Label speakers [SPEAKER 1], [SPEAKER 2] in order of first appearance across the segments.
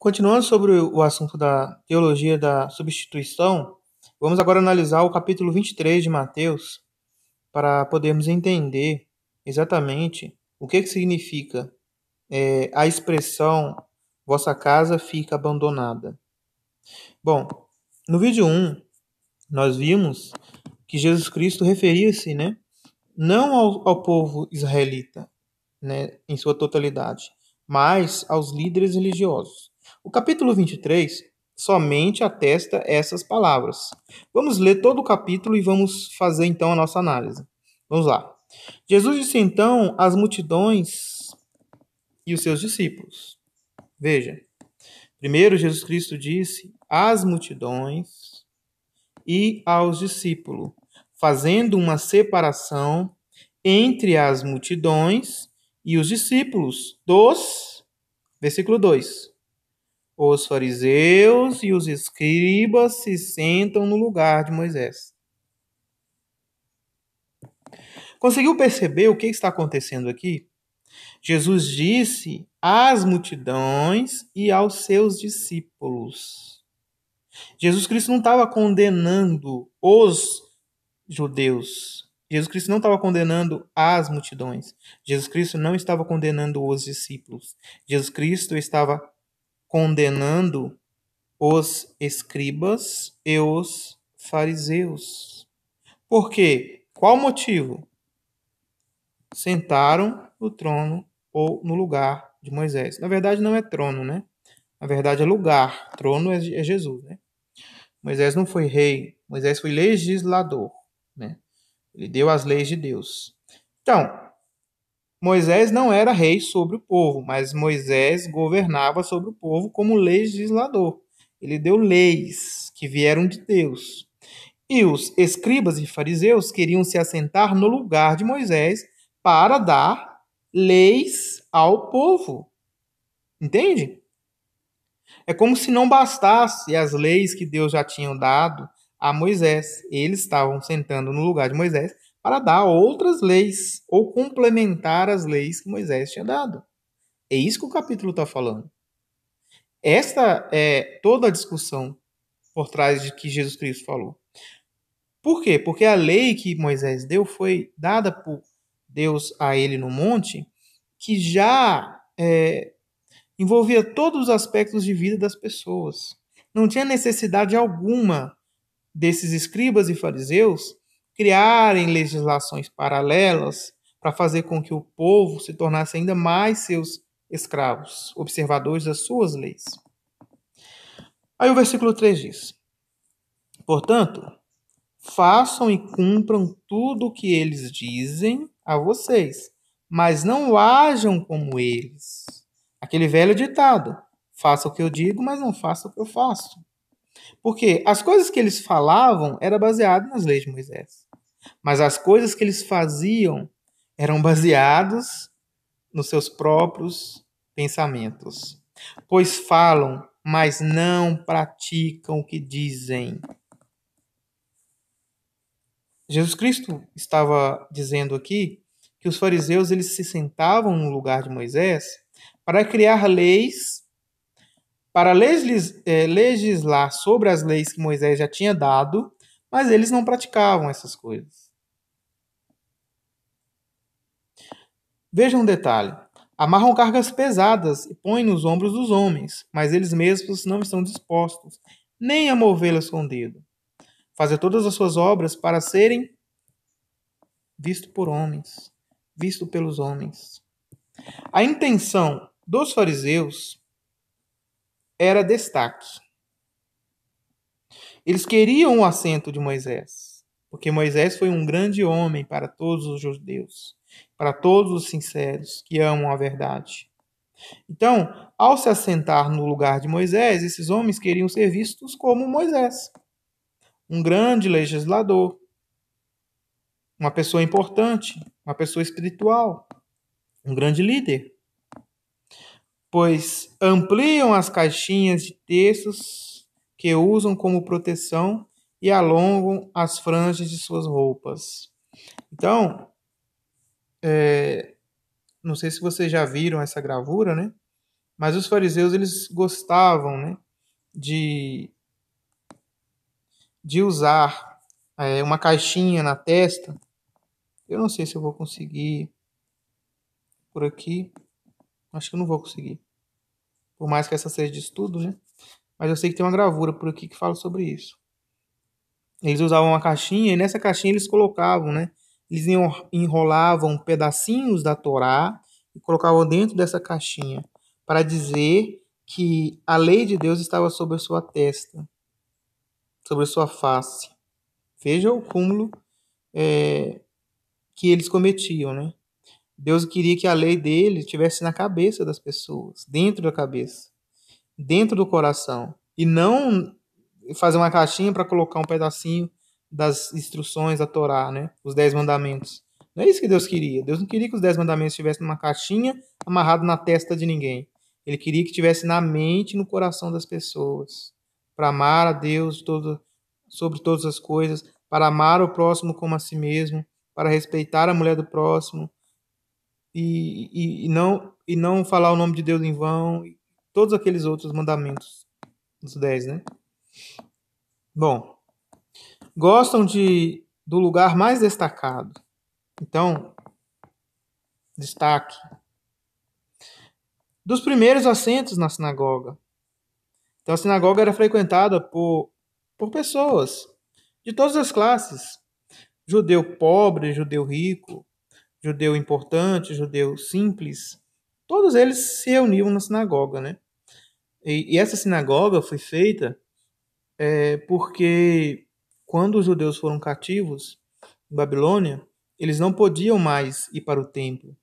[SPEAKER 1] Continuando sobre o assunto da teologia da substituição, vamos agora analisar o capítulo 23 de Mateus para podermos entender exatamente o que significa a expressão vossa casa fica abandonada. Bom, no vídeo 1, nós vimos que Jesus Cristo referia-se, não ao povo israelita, em sua totalidade, mas aos líderes religiosos. O capítulo 23 somente atesta essas palavras. Vamos ler todo o capítulo e vamos fazer então a nossa análise. Vamos lá. Jesus disse então às multidões e os seus discípulos. Veja, primeiro Jesus Cristo disse às multidões e aos discípulos, fazendo uma separação entre as multidões e os discípulos dos, versículo 2. Os fariseus e os escribas se sentam no lugar de Moisés. Conseguiu perceber o que está acontecendo aqui? Jesus disse às multidões e aos seus discípulos. Jesus Cristo não estava condenando os judeus. Jesus Cristo não estava condenando as multidões. Jesus Cristo não estava condenando os discípulos. Jesus Cristo estava condenando os escribas e os fariseus. Por quê? Qual o motivo? Sentaram no trono ou no lugar de Moisés. Na verdade, não é trono, né? Na verdade, é lugar. Trono é Jesus, né? Moisés não foi rei. Moisés foi legislador, né? Ele deu as leis de Deus. Então, Moisés não era rei sobre o povo, mas Moisés governava sobre o povo como legislador. Ele deu leis que vieram de Deus. E os escribas e fariseus queriam se assentar no lugar de Moisés para dar leis ao povo. Entende? É como se não bastasse as leis que Deus já tinha dado a Moisés. Eles estavam sentando no lugar de Moisés para dar outras leis ou complementar as leis que Moisés tinha dado. É isso que o capítulo está falando. Esta é toda a discussão por trás de que Jesus Cristo falou. Por quê? Porque a lei que Moisés deu foi dada por Deus a ele no monte, que já envolvia todos os aspectos de vida das pessoas. Não tinha necessidade alguma desses escribas e fariseus criarem legislações paralelas para fazer com que o povo se tornasse ainda mais seus escravos, observadores das suas leis. Aí o versículo 3 diz: portanto, façam e cumpram tudo o que eles dizem a vocês, mas não hajam como eles. Aquele velho ditado: faça o que eu digo, mas não faça o que eu faço. Porque as coisas que eles falavam eram baseadas nas leis de Moisés. Mas as coisas que eles faziam eram baseadas nos seus próprios pensamentos. Pois falam, mas não praticam o que dizem. Jesus Cristo estava dizendo aqui que os fariseus eles se sentavam no lugar de Moisés para criar leis, para legislar sobre as leis que Moisés já tinha dado, mas eles não praticavam essas coisas. Veja um detalhe. Amarram cargas pesadas e põem nos ombros dos homens, mas eles mesmos não estão dispostos nem a movê-las com o dedo. Fazem todas as suas obras para serem vistos por homens, visto pelos homens. A intenção dos fariseus era destaque. Eles queriam o assento de Moisés, porque Moisés foi um grande homem para todos os judeus, para todos os sinceros que amam a verdade. Então, ao se assentar no lugar de Moisés, esses homens queriam ser vistos como Moisés, um grande legislador, uma pessoa importante, uma pessoa espiritual, um grande líder. Pois ampliam as caixinhas de textos que usam como proteção e alongam as franjas de suas roupas. Então, não sei se vocês já viram essa gravura, né? Mas os fariseus, eles gostavam, né, de, de usar uma caixinha na testa. Eu não sei se eu vou conseguir por aqui. Acho que eu não vou conseguir. Por mais que essa seja de estudo, né? Mas eu sei que tem uma gravura por aqui que fala sobre isso. Eles usavam uma caixinha e nessa caixinha eles colocavam, né? Eles enrolavam pedacinhos da Torá e colocavam dentro dessa caixinha para dizer que a lei de Deus estava sobre a sua testa, sobre a sua face. Veja o cúmulo que eles cometiam, né? Deus queria que a lei dele estivesse na cabeça das pessoas, dentro da cabeça, dentro do coração, e não fazer uma caixinha para colocar um pedacinho das instruções da Torá, né? Os 10 mandamentos. Não é isso que Deus queria. Deus não queria que os 10 mandamentos estivessem numa caixinha amarrado na testa de ninguém. Ele queria que estivesse na mente e no coração das pessoas. Para amar a Deus sobre todas as coisas, para amar o próximo como a si mesmo, para respeitar a mulher do próximo e não falar o nome de Deus em vão. E todos aqueles outros mandamentos, os 10, né? Bom, gostam do lugar mais destacado. Então, destaque. Dos primeiros assentos na sinagoga. Então, a sinagoga era frequentada por pessoas de todas as classes. Judeu pobre, judeu rico, judeu importante, judeu simples. Todos eles se reuniam na sinagoga, né? E essa sinagoga foi feita porque quando os judeus foram cativos em Babilônia, eles não podiam mais ir para o templo.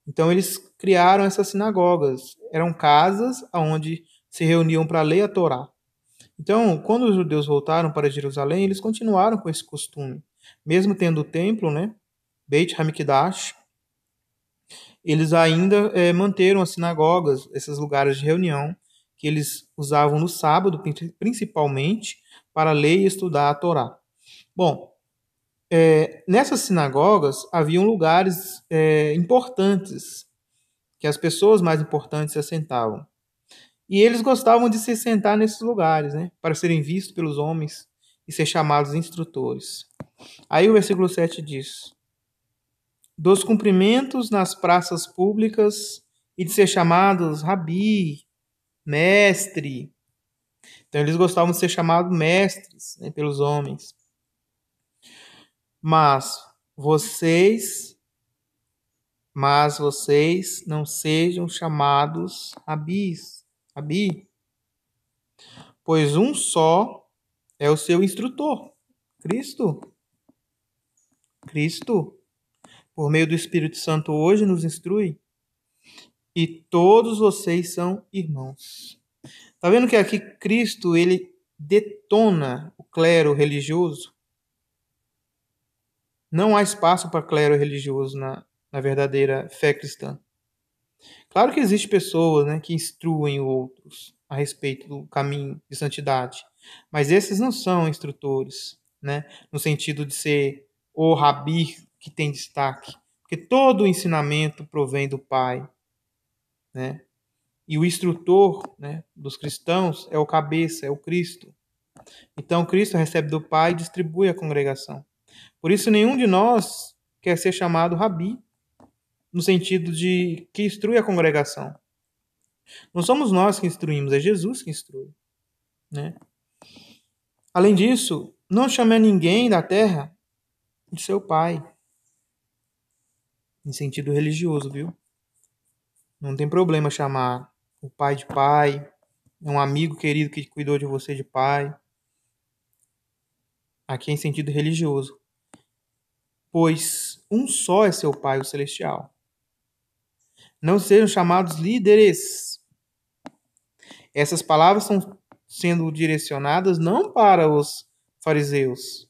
[SPEAKER 1] Então eles criaram essas sinagogas. Eram casas onde se reuniam para ler a Torá. Então, quando os judeus voltaram para Jerusalém, eles continuaram com esse costume. Mesmo tendo o templo, né, Beit HaMikdash, eles ainda manteram as sinagogas, esses lugares de reunião, que eles usavam no sábado, principalmente, para ler e estudar a Torá. Bom, nessas sinagogas haviam lugares importantes, que as pessoas mais importantes se assentavam. E eles gostavam de se sentar nesses lugares, né, para serem vistos pelos homens e ser chamados instrutores. Aí o versículo 7 diz: dos cumprimentos nas praças públicas e de ser chamados rabi, mestre. Então eles gostavam de ser chamados mestres, né, pelos homens. Mas vocês não sejam chamados rabis, rabi, pois um só é o seu instrutor, Cristo. Cristo, por meio do Espírito Santo, hoje nos instrui. E todos vocês são irmãos. Tá vendo que aqui Cristo, ele detona o clero religioso? Não há espaço para clero religioso na verdadeira fé cristã. Claro que existem pessoas, né, que instruem outros a respeito do caminho de santidade, mas esses não são instrutores, né, no sentido de ser o rabi que tem destaque, porque todo o ensinamento provém do Pai, né? E o instrutor, né, dos cristãos é o cabeça, é o Cristo. Então Cristo recebe do Pai e distribui à congregação. Por isso nenhum de nós quer ser chamado rabi, no sentido de que instrui a congregação. Não somos nós que instruímos, é Jesus que instrui, né? Além disso, não chame a ninguém da terra de seu pai, em sentido religioso, viu? Não tem problema chamar o pai de pai, um amigo querido que cuidou de você de pai. Aqui é em sentido religioso. Pois um só é seu Pai, o Celestial. Não sejam chamados líderes. Essas palavras estão sendo direcionadas não para os fariseus,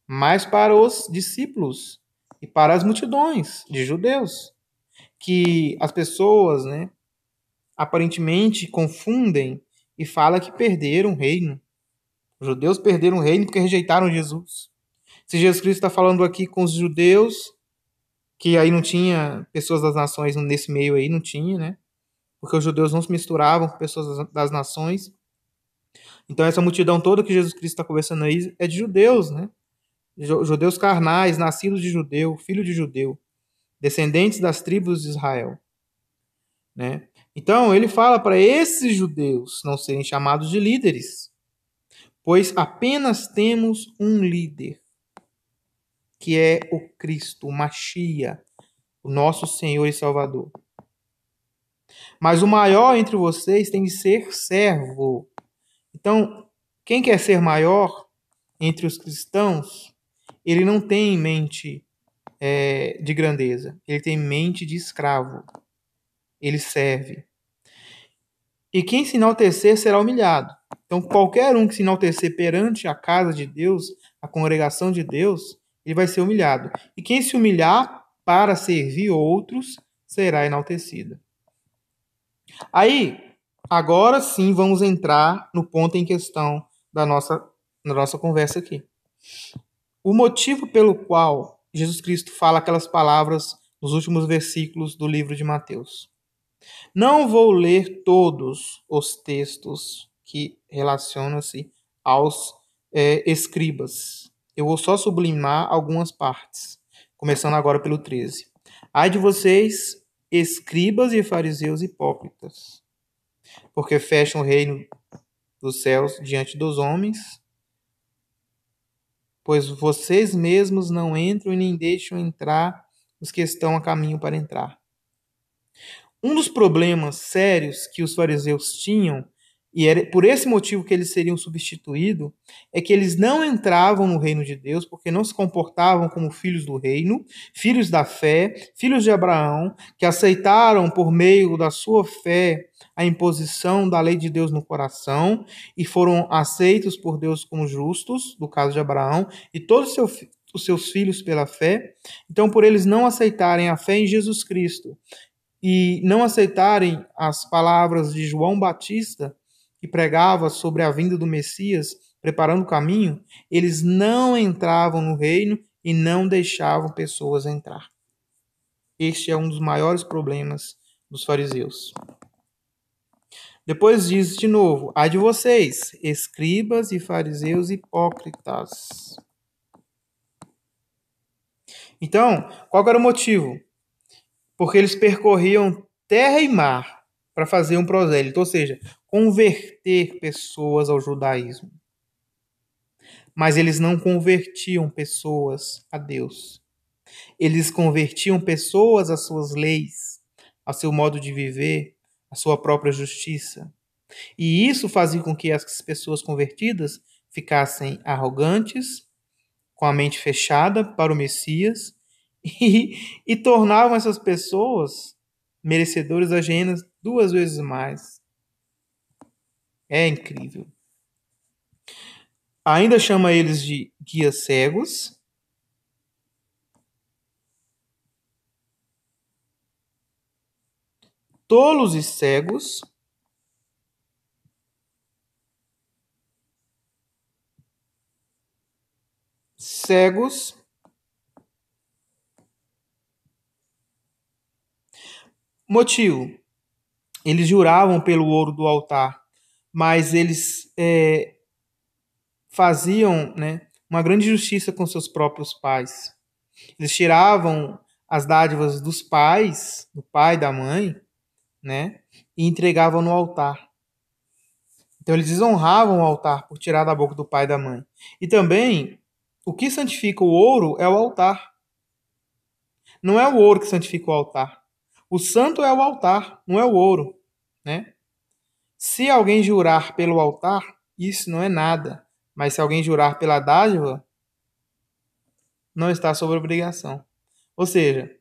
[SPEAKER 1] mas para os discípulos e para as multidões de judeus, que as pessoas, né, aparentemente confundem e falam que perderam o reino. Os judeus perderam o reino porque rejeitaram Jesus. Se Jesus Cristo está falando aqui com os judeus, que aí não tinha pessoas das nações nesse meio aí, não tinha, né? porque os judeus não se misturavam com pessoas das nações. Então essa multidão toda que Jesus Cristo está conversando aí é de judeus, né? Judeus carnais, nascidos de judeu, filho de judeu, descendentes das tribos de Israel, né? Então ele fala para esses judeus não serem chamados de líderes, pois apenas temos um líder, que é o Cristo, o Machia, o nosso Senhor e Salvador. Mas o maior entre vocês tem de ser servo. Então, quem quer ser maior entre os cristãos, ele não tem em mente de grandeza, ele tem mente de escravo. Ele serve. E quem se enaltecer será humilhado. Então, qualquer um que se enaltecer perante a casa de Deus, a congregação de Deus, ele vai ser humilhado. E quem se humilhar para servir outros, será enaltecido. Aí, agora sim, vamos entrar no ponto em questão da nossa conversa aqui. O motivo pelo qual Jesus Cristo fala aquelas palavras nos últimos versículos do livro de Mateus. Não vou ler todos os textos que relacionam-se aos escribas. Eu vou só sublimar algumas partes, começando agora pelo 13. Ai de vocês, escribas e fariseus hipócritas, porque fecham o reino dos céus diante dos homens, pois vocês mesmos não entram e nem deixam entrar os que estão a caminho para entrar. Um dos problemas sérios que os fariseus tinham, e era por esse motivo que eles seriam substituídos, é que eles não entravam no reino de Deus porque não se comportavam como filhos do reino, filhos da fé, filhos de Abraão, que aceitaram por meio da sua fé a imposição da lei de Deus no coração e foram aceitos por Deus como justos, no caso de Abraão, e todos os seus filhos pela fé. Então, por eles não aceitarem a fé em Jesus Cristo e não aceitarem as palavras de João Batista, que pregava sobre a vinda do Messias, preparando o caminho, eles não entravam no reino e não deixavam pessoas entrar. Este é um dos maiores problemas dos fariseus. Depois diz de novo: ai de vocês, escribas e fariseus hipócritas. Então, qual era o motivo? Porque eles percorriam terra e mar para fazer um prosélito, ou seja, converter pessoas ao judaísmo. Mas eles não convertiam pessoas a Deus. Eles convertiam pessoas às suas leis, ao seu modo de viver, à sua própria justiça. E isso fazia com que as pessoas convertidas ficassem arrogantes, com a mente fechada para o Messias, e tornavam essas pessoas merecedores das hienas 2 vezes mais. É incrível. Ainda chama eles de guias cegos. Tolos e cegos. Cegos. Motivo: eles juravam pelo ouro do altar, mas eles faziam, né, uma grande justiça com seus próprios pais. Eles tiravam as dádivas dos pais, do pai e da mãe, né, e entregavam no altar. Então eles desonravam o altar por tirar da boca do pai e da mãe. E também, o que santifica o ouro é o altar. Não é o ouro que santifica o altar. O santo é o altar, não é o ouro, né? Se alguém jurar pelo altar, isso não é nada. Mas se alguém jurar pela dádiva, não está sob obrigação. Ou seja,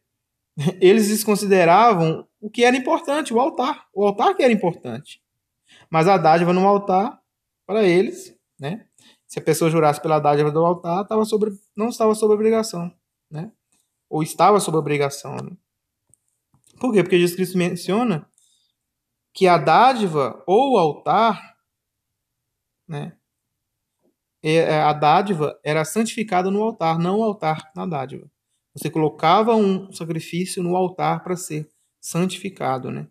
[SPEAKER 1] eles desconsideravam o que era importante, o altar. O altar que era importante. Mas a dádiva no altar, para eles, né? Se a pessoa jurasse pela dádiva do altar, não estava sob obrigação, né? Ou estava sob obrigação. Né? Por quê? Porque Jesus Cristo menciona que a dádiva ou o altar, né? A dádiva era santificada no altar, não o altar na dádiva. Você colocava um sacrifício no altar para ser santificado, né?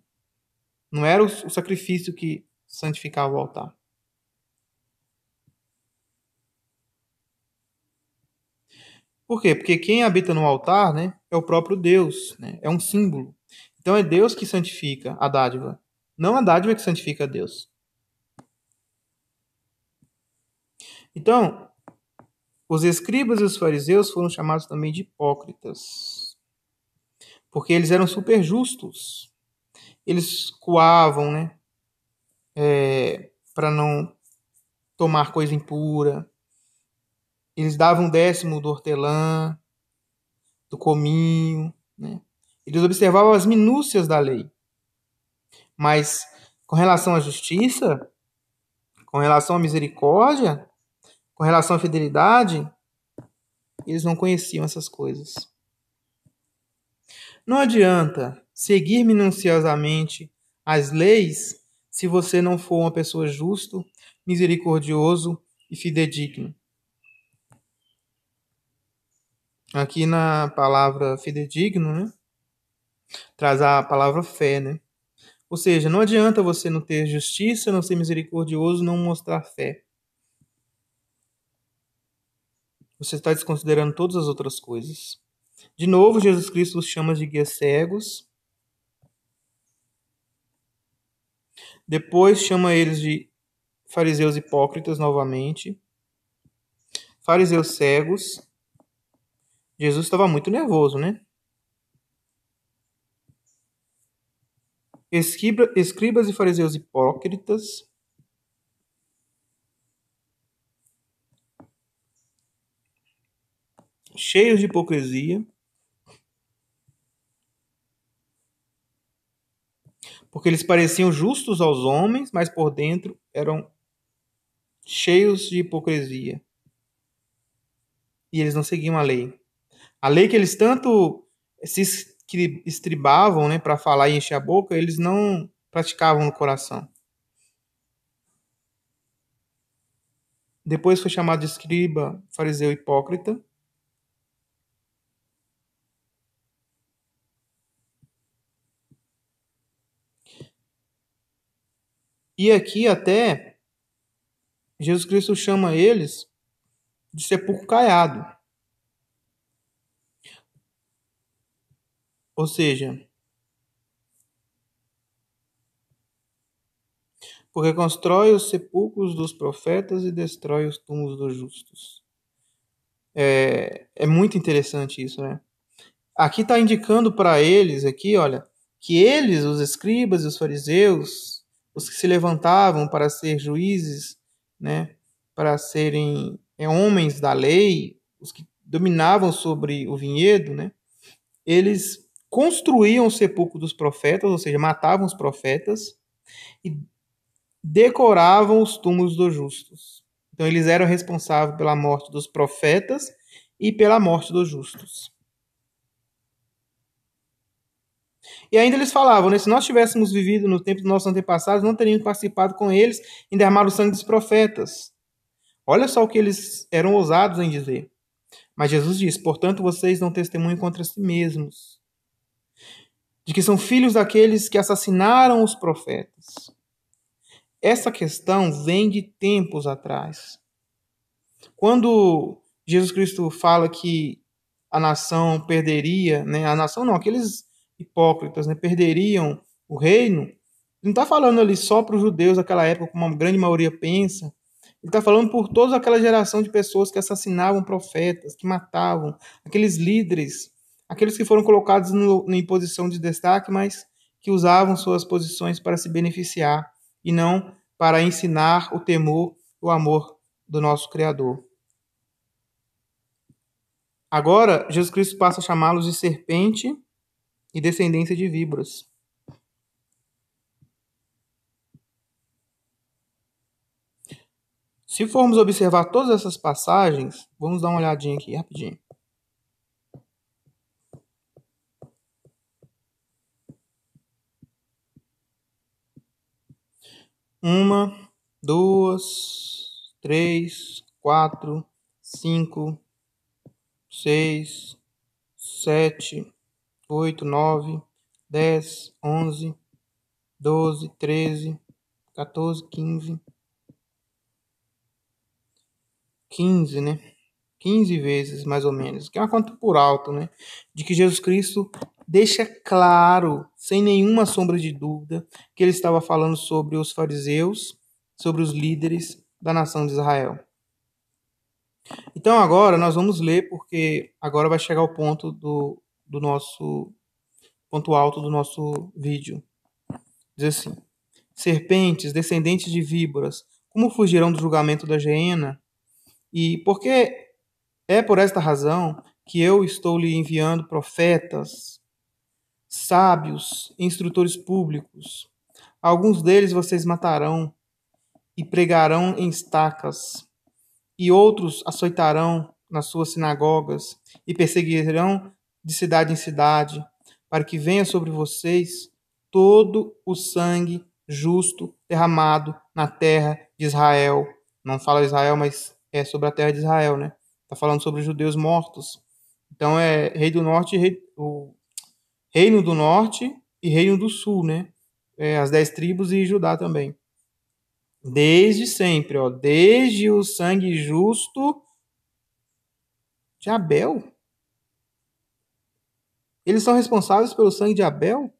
[SPEAKER 1] Não era o sacrifício que santificava o altar. Por quê? Porque quem habita no altar, né, é o próprio Deus, né? É um símbolo. Então é Deus que santifica a dádiva, não a dádiva que santifica a Deus. Então, os escribas e os fariseus foram chamados também de hipócritas, porque eles eram super justos. Eles coavam, né, para não tomar coisa impura. Eles davam 10º do hortelã, do cominho, né? Eles observavam as minúcias da lei. Mas com relação à justiça, com relação à misericórdia, com relação à fidelidade, eles não conheciam essas coisas. Não adianta seguir minuciosamente as leis se você não for uma pessoa justo, misericordioso e fidedigno. Aqui na palavra fidedigno, né, traz a palavra fé, né? Ou seja, não adianta você não ter justiça, não ser misericordioso, não mostrar fé. Você está desconsiderando todas as outras coisas. De novo, Jesus Cristo os chama de guias cegos. Depois chama eles de fariseus hipócritas novamente. Fariseus cegos. Jesus estava muito nervoso, né? Escribas e fariseus hipócritas. Cheios de hipocrisia. Porque eles pareciam justos aos homens, mas por dentro eram cheios de hipocrisia. E eles não seguiam a lei. A lei que eles tanto se estribavam, né, para falar e encher a boca, eles não praticavam no coração. Depois foi chamado de escriba, fariseu hipócrita. E aqui até Jesus Cristo chama eles de sepulcro caiado. Ou seja, porque constrói os sepulcros dos profetas e destrói os túmulos dos justos. É muito interessante isso, né? Aqui está indicando para eles, aqui, olha, que eles, os escribas e os fariseus, os que se levantavam para ser juízes, né, para serem homens da lei, os que dominavam sobre o vinhedo, né, eles construíam o sepulcro dos profetas, ou seja, matavam os profetas e decoravam os túmulos dos justos. Então eles eram responsáveis pela morte dos profetas e pela morte dos justos. E ainda eles falavam, né, se nós tivéssemos vivido no tempo dos nossos antepassados, não teríamos participado com eles em derramar o sangue dos profetas. Olha só o que eles eram ousados em dizer. Mas Jesus diz, portanto, vocês não testemunham contra si mesmos, de que são filhos daqueles que assassinaram os profetas. Essa questão vem de tempos atrás. Quando Jesus Cristo fala que a nação perderia, né, a nação não, aqueles hipócritas, né, perderiam o reino, ele não está falando ali só para os judeus daquela época, como a grande maioria pensa. Ele está falando por toda aquela geração de pessoas que assassinavam profetas, que matavam, aqueles líderes, aqueles que foram colocados em posição de destaque, mas que usavam suas posições para se beneficiar e não para ensinar o temor, o amor do nosso Criador. Agora, Jesus Cristo passa a chamá-los de serpente e descendência de víboras. Se formos observar todas essas passagens, vamos dar uma olhadinha aqui rapidinho. Uma, duas, três, quatro, cinco, seis, sete, 8, 9, 10, 11, 12, 13, 14, 15. 15, né? 15 vezes, mais ou menos, que é uma conta por alto, né? De que Jesus Cristo deixa claro, sem nenhuma sombra de dúvida, que ele estava falando sobre os fariseus, sobre os líderes da nação de Israel. Então agora nós vamos ler, porque agora vai chegar o ponto do nosso ponto alto do nosso vídeo. Diz assim: serpentes, descendentes de víboras, como fugirão do julgamento da geena? E porque é por esta razão que eu estou lhe enviando profetas, sábios, instrutores públicos. Alguns deles vocês matarão e pregarão em estacas, e outros açoitarão nas suas sinagogas e perseguirão de cidade em cidade, para que venha sobre vocês todo o sangue justo derramado na terra de Israel. Não fala Israel, mas é sobre a terra de Israel, né? Está falando sobre os judeus mortos. Então é rei do norte, o reino do norte e reino do sul, né? As 10 tribos e Judá também. Desde sempre, ó, desde o sangue justo de Abel. Eles são responsáveis pelo sangue de Abel?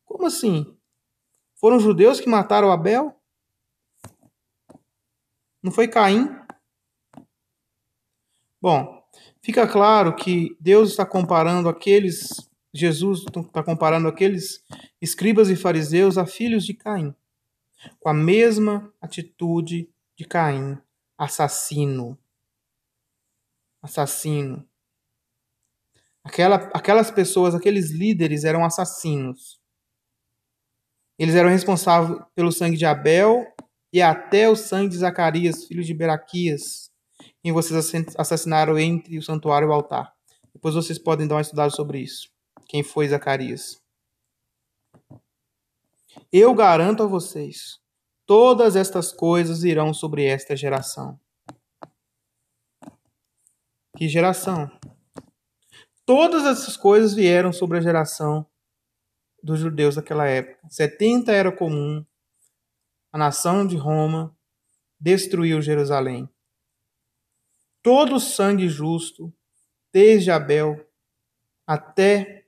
[SPEAKER 1] Como assim? Foram os judeus que mataram Abel? Não foi Caim? Bom, fica claro que Deus está comparando Jesus está comparando aqueles escribas e fariseus a filhos de Caim, com a mesma atitude de Caim, assassino. Assassino. Aquelas pessoas, aqueles líderes eram assassinos. Eles eram responsáveis pelo sangue de Abel e até o sangue de Zacarias, filho de Beraquias, quem vocês assassinaram entre o santuário e o altar. Depois vocês podem dar uma estudada sobre isso. Quem foi Zacarias? Eu garanto a vocês, todas estas coisas irão sobre esta geração. Que geração? Todas essas coisas vieram sobre a geração dos judeus daquela época. 70 era comum. A nação de Roma destruiu Jerusalém. Todo o sangue justo, desde Abel até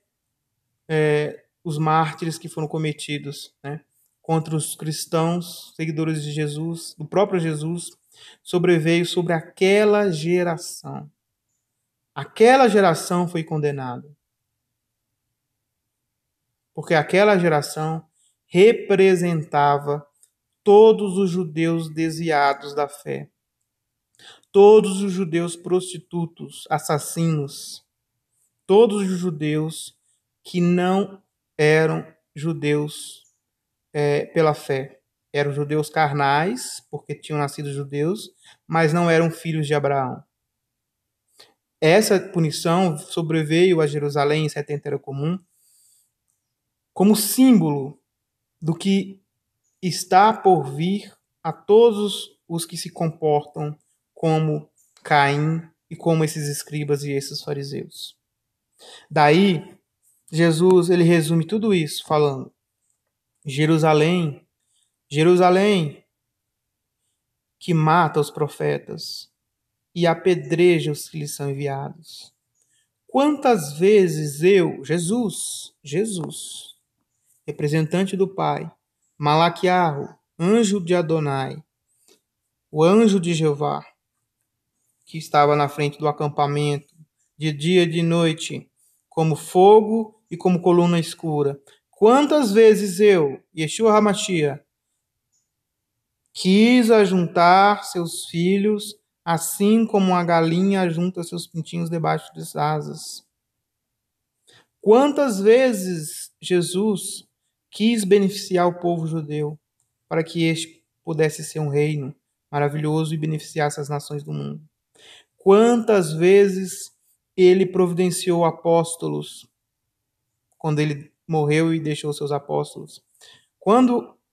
[SPEAKER 1] os mártires que foram cometidos, né, contra os cristãos, seguidores de Jesus, do próprio Jesus, sobreveio sobre aquela geração. Aquela geração foi condenada. Porque aquela geração representava todos os judeus desviados da fé. Todos os judeus prostitutos, assassinos. Todos os judeus que não eram judeus pela fé. Eram judeus carnais, porque tinham nascido judeus, mas não eram filhos de Abraão. Essa punição sobreveio a Jerusalém em 70 era comum, como símbolo do que está por vir a todos os que se comportam como Caim e como esses escribas e esses fariseus. Daí, Jesus ele resume tudo isso falando: Jerusalém, Jerusalém, que mata os profetas e apedreja os que lhes são enviados. Quantas vezes eu, Jesus, representante do Pai, Malaquiarro, anjo de Adonai, o anjo de Jeová, que estava na frente do acampamento, de dia e de noite, como fogo e como coluna escura. Quantas vezes eu, Yeshua HaMashiach, quis ajuntar seus filhos, assim como a galinha ajunta seus pintinhos debaixo das asas. Quantas vezes Jesus quis beneficiar o povo judeu para que este pudesse ser um reino maravilhoso e beneficiasse as nações do mundo. Quantas vezes ele providenciou apóstolos quando ele morreu e deixou seus apóstolos.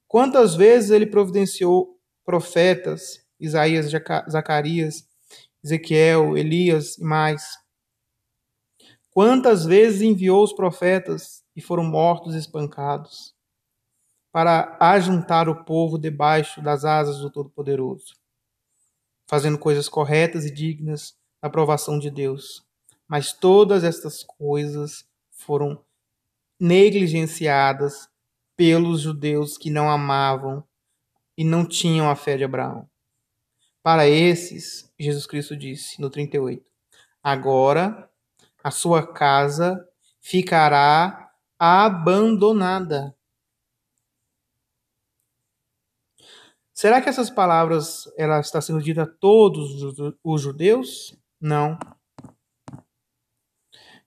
[SPEAKER 1] Quantas vezes ele providenciou profetas, Isaías, Zacarias, Ezequiel, Elias e mais. Quantas vezes enviou os profetas e foram mortos e espancados, para ajuntar o povo debaixo das asas do Todo-Poderoso, fazendo coisas corretas e dignas da aprovação de Deus. Mas todas estas coisas foram negligenciadas pelos judeus que não amavam e não tinham a fé de Abraão. Para esses, Jesus Cristo disse no 38, agora a sua casa ficará abandonada. Será que essas palavras ela está sendo dita a todos os judeus? Não.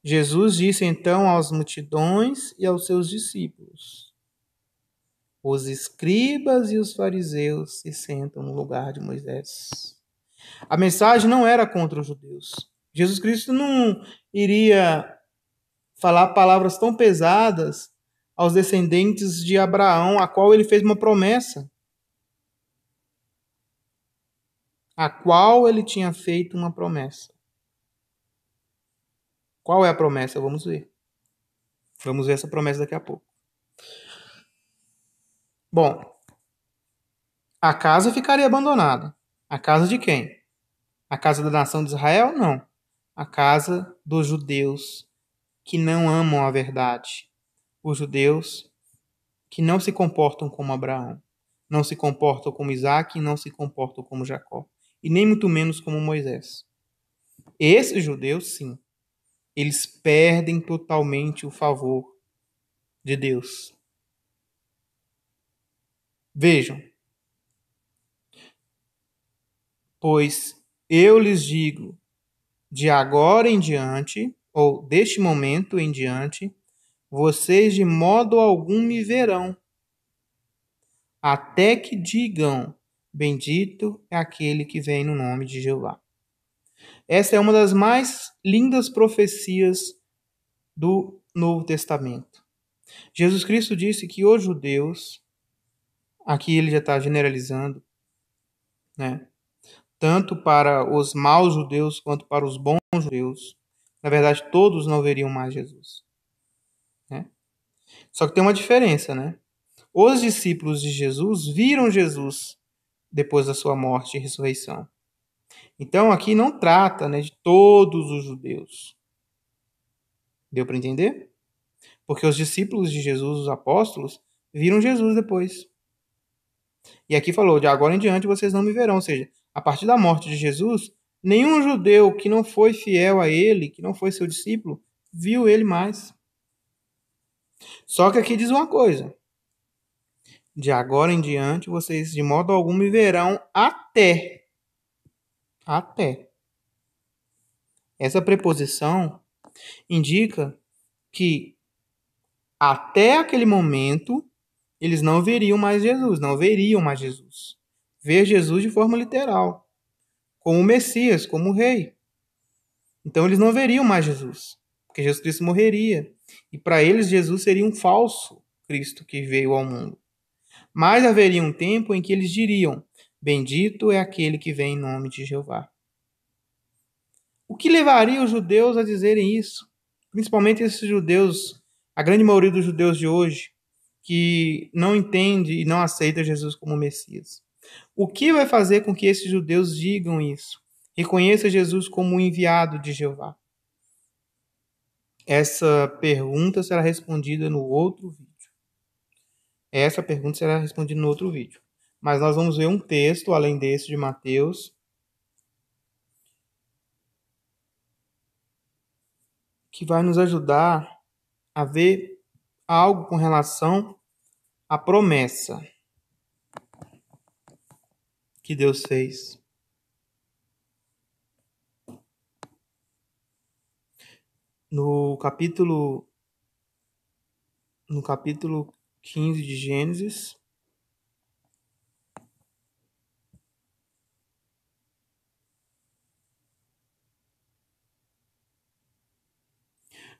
[SPEAKER 1] Jesus disse então às multidões e aos seus discípulos: os escribas e os fariseus se sentam no lugar de Moisés. A mensagem não era contra os judeus. Jesus Cristo não iria falar palavras tão pesadas aos descendentes de Abraão, a qual ele fez uma promessa. A qual ele tinha feito uma promessa. Qual é a promessa? Vamos ver. Vamos ver essa promessa daqui a pouco. Bom, a casa ficaria abandonada. A casa de quem? A casa da nação de Israel? Não. A casa dos judeus que não amam a verdade. Os judeus que não se comportam como Abraão. Não se comportam como Isaac e não se comportam como Jacó. E nem muito menos como Moisés. Esses judeus, sim, eles perdem totalmente o favor de Deus. Vejam, pois eu lhes digo, de agora em diante, ou deste momento em diante, vocês de modo algum me verão, até que digam, bendito é aquele que vem no nome de Jeová. Essa é uma das mais lindas profecias do Novo Testamento. Jesus Cristo disse que os judeus, aqui ele já está generalizando, né? Tanto para os maus judeus quanto para os bons judeus, na verdade todos não veriam mais Jesus, né? Só que tem uma diferença, né? Os discípulos de Jesus viram Jesus depois da sua morte e ressurreição. Então aqui não trata, né, de todos os judeus. Deu para entender? Porque os discípulos de Jesus, os apóstolos, viram Jesus depois. E aqui falou, de agora em diante vocês não me verão. Ou seja, a partir da morte de Jesus, nenhum judeu que não foi fiel a ele, que não foi seu discípulo, viu ele mais. Só que aqui diz uma coisa. De agora em diante vocês de modo algum me verão até. Até. Essa preposição indica que até aquele momento eles não veriam mais Jesus, não veriam mais Jesus. Ver Jesus de forma literal, como o Messias, como o Rei. Então eles não veriam mais Jesus, porque Jesus Cristo morreria. E para eles Jesus seria um falso Cristo que veio ao mundo. Mas haveria um tempo em que eles diriam, bendito é aquele que vem em nome de Jeová. O que levaria os judeus a dizerem isso? Principalmente esses judeus, a grande maioria dos judeus de hoje, que não entende e não aceita Jesus como Messias. O que vai fazer com que esses judeus digam isso? Reconheça Jesus como o enviado de Jeová. Essa pergunta será respondida no outro vídeo. Essa pergunta será respondida no outro vídeo. Mas nós vamos ver um texto, além desse, de Mateus, que vai nos ajudar a ver algo com relação à promessa que Deus fez. No capítulo 15 de Gênesis,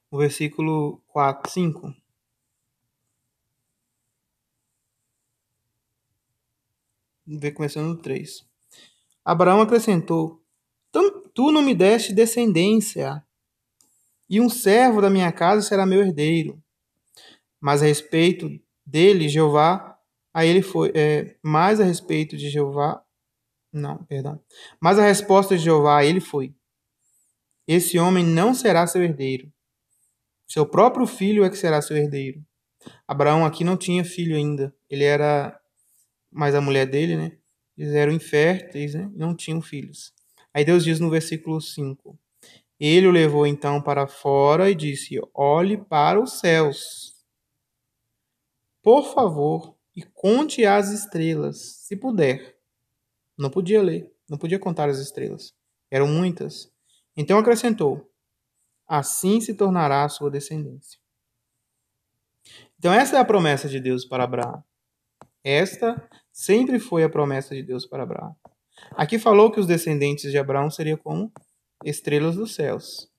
[SPEAKER 1] o versículo 4, 5. Vamos ver começando no 3. Abraão acrescentou, tu não me deste descendência, e um servo da minha casa será meu herdeiro. Mas a respeito dele, Jeová, a ele foi, mais a respeito de Jeová, não, perdão. Mas a resposta de Jeová a ele foi: esse homem não será seu herdeiro. Seu próprio filho é que será seu herdeiro. Abraão aqui não tinha filho ainda. Ele era, mas a mulher dele, né? Eles eram inférteis, né? Não tinham filhos. Aí Deus diz no versículo 5: ele o levou então para fora e disse: olhe para os céus, por favor, e conte as estrelas, se puder. Não podia ler, não podia contar as estrelas. Eram muitas. Então acrescentou: assim se tornará a sua descendência. Então essa é a promessa de Deus para Abraão. Esta sempre foi a promessa de Deus para Abraão. Aqui falou que os descendentes de Abraão seriam como estrelas dos céus.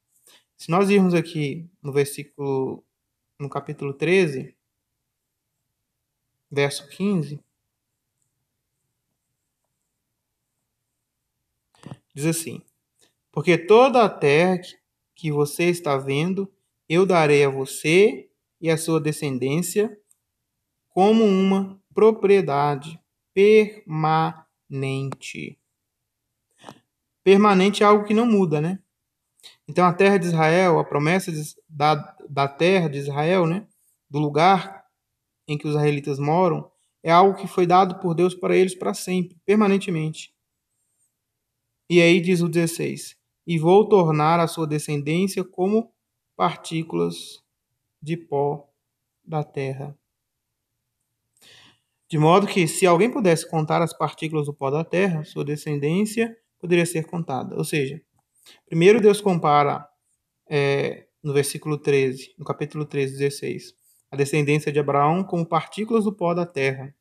[SPEAKER 1] Se nós irmos aqui no capítulo 13, verso 15, diz assim: porque toda a terra que você está vendo, eu darei a você e a sua descendência como uma propriedade permanente. Permanente é algo que não muda, né? Então a terra de Israel, a promessa da terra de Israel, né? Do lugar em que os israelitas moram, é algo que foi dado por Deus para eles para sempre, permanentemente. E aí diz o 16: e vou tornar a sua descendência como partículas de pó da terra. De modo que, se alguém pudesse contar as partículas do pó da terra, sua descendência poderia ser contada. Ou seja, primeiro Deus compara, no versículo 13, no capítulo 13, 16, a descendência de Abraão como partículas do pó da terra.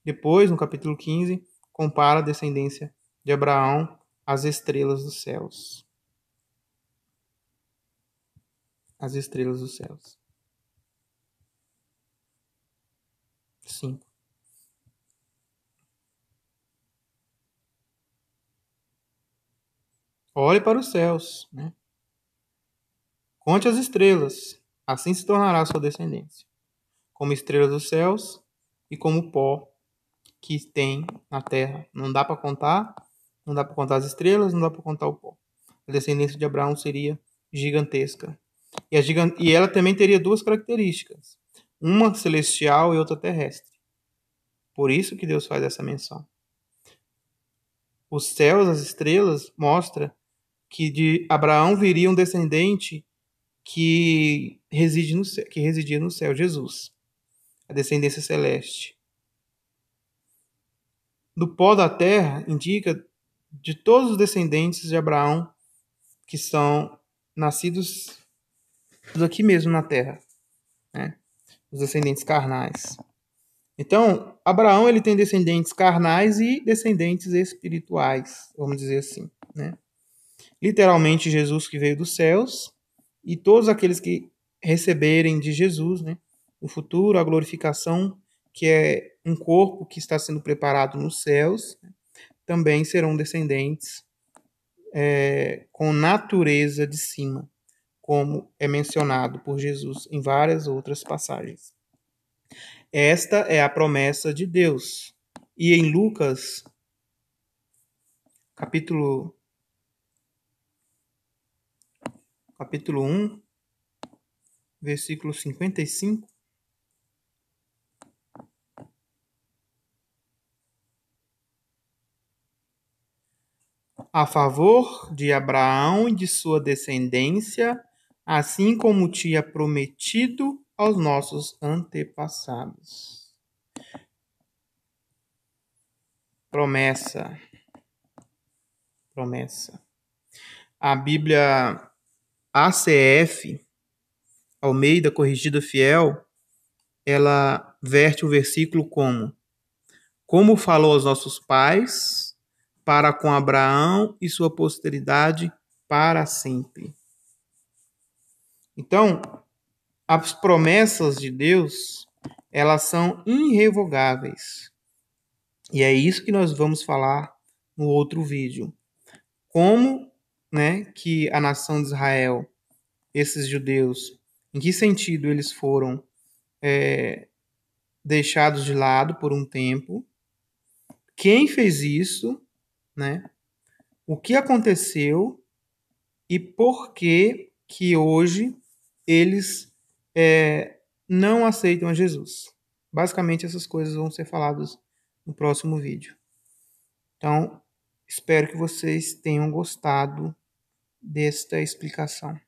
[SPEAKER 1] Depois, no capítulo 15, compara a descendência de Abraão às estrelas dos céus. As estrelas dos céus. 5. Olhe para os céus, né? Conte as estrelas, assim se tornará a sua descendência, como estrelas dos céus e como pó que tem na terra. Não dá para contar, não dá para contar as estrelas, não dá para contar o pó. A descendência de Abraão seria gigantesca. E ela também teria duas características, uma celestial e outra terrestre. Por isso que Deus faz essa menção. Os céus, as estrelas, mostra que de Abraão viria um descendente que residia no céu, Jesus, a descendência celeste. Do pó da terra indica de todos os descendentes de Abraão que são nascidos aqui mesmo na terra, né? Os descendentes carnais. Então, Abraão ele tem descendentes carnais e descendentes espirituais, vamos dizer assim, né? Literalmente Jesus que veio dos céus e todos aqueles que receberem de Jesus, né, no futuro, a glorificação, que é um corpo que está sendo preparado nos céus, também serão descendentes com natureza de cima, como é mencionado por Jesus em várias outras passagens. Esta é a promessa de Deus. E em Lucas, capítulo 1, versículo 55, a favor de Abraão e de sua descendência, assim como tinha prometido aos nossos antepassados. Promessa. Promessa. A Bíblia ACF, Almeida Corrigida Fiel, ela verte o versículo como falou aos nossos pais, para com Abraão e sua posteridade para sempre. Então, as promessas de Deus, elas são irrevogáveis. E é isso que nós vamos falar no outro vídeo. Como, né, que a nação de Israel, esses judeus, em que sentido eles foram deixados de lado por um tempo. Quem fez isso, né? O que aconteceu e por que que hoje eles não aceitam a Jesus. Basicamente, essas coisas vão ser faladas no próximo vídeo. Então, espero que vocês tenham gostado desta explicação.